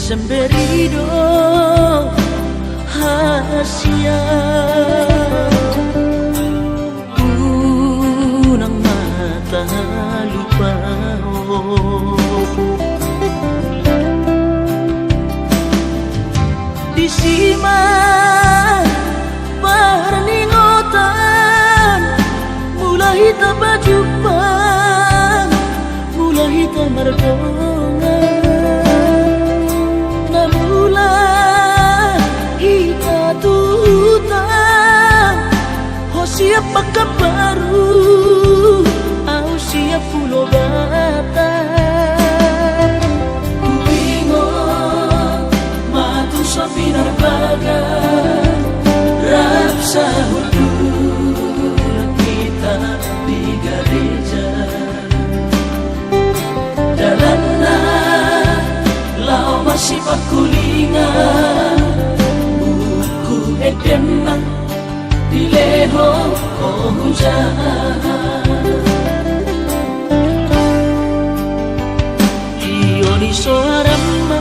semberido hasia unang mata lupa di sima perningotan mulai tak berjumpa mulai tak merdonga siapa kabaru au siap pulau bata ku bingung matu sapinar bagan rapsa hudu kita di gereja jalanna lau masih pakulingan buku edenang dileho kau hujan ioni soarama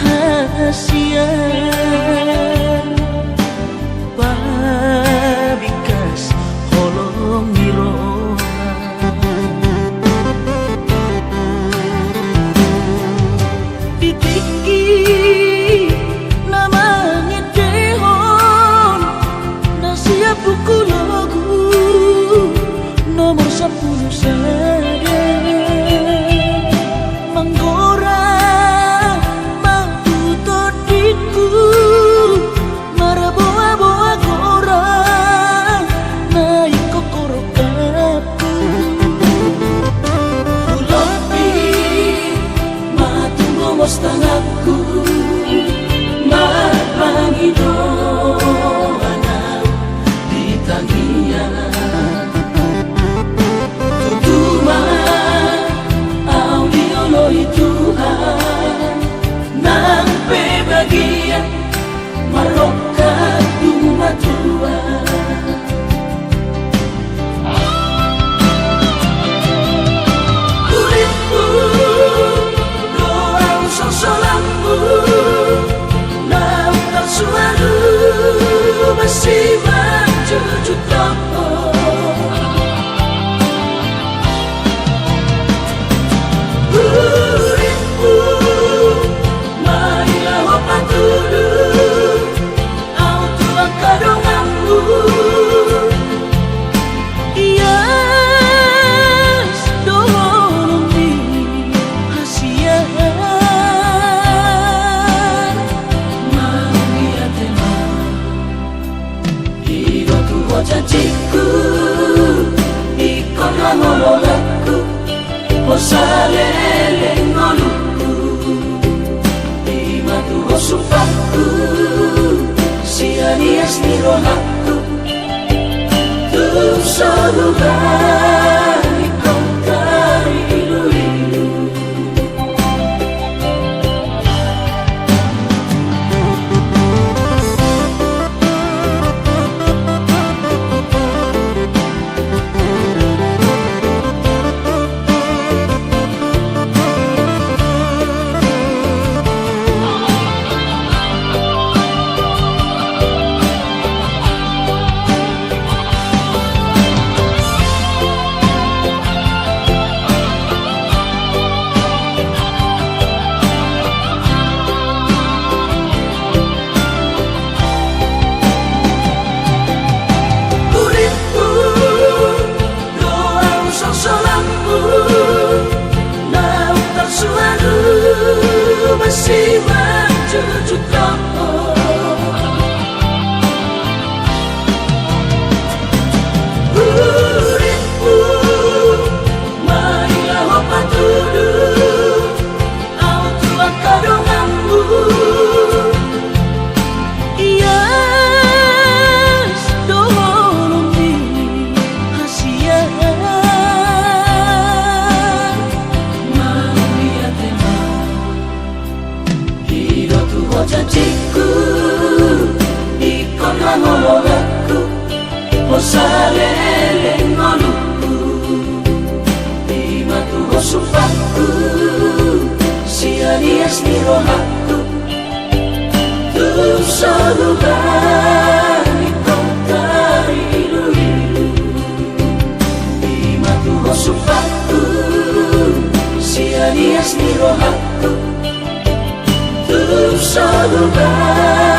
hasia babikas holong mirona ditinggi buku lagu nomor 10 saja menggora mampu todiku maraboa-boa gora naik kokorokaku ulopi matu ngomos tanganku mapangido Tuhan nang pebagian marokat rumah tua kulitmu doa usang solammu lautan suara masih mencucut toko janjiku ikon ngololaku osalele ngoluku imatu osupaku sianias nirohaku tu sorugan ikon kailu-ilu masih mencucut toko uripku marilah opat duduk au tua kadonganmu ias doholong di hasia janjiku ikon ngololaku osalele ngoluku imatu osupaku sianias ni rohaku tu sa lugar ni kota ilu-ilu di matuho supaku sianias ni rohaku tu sa lugar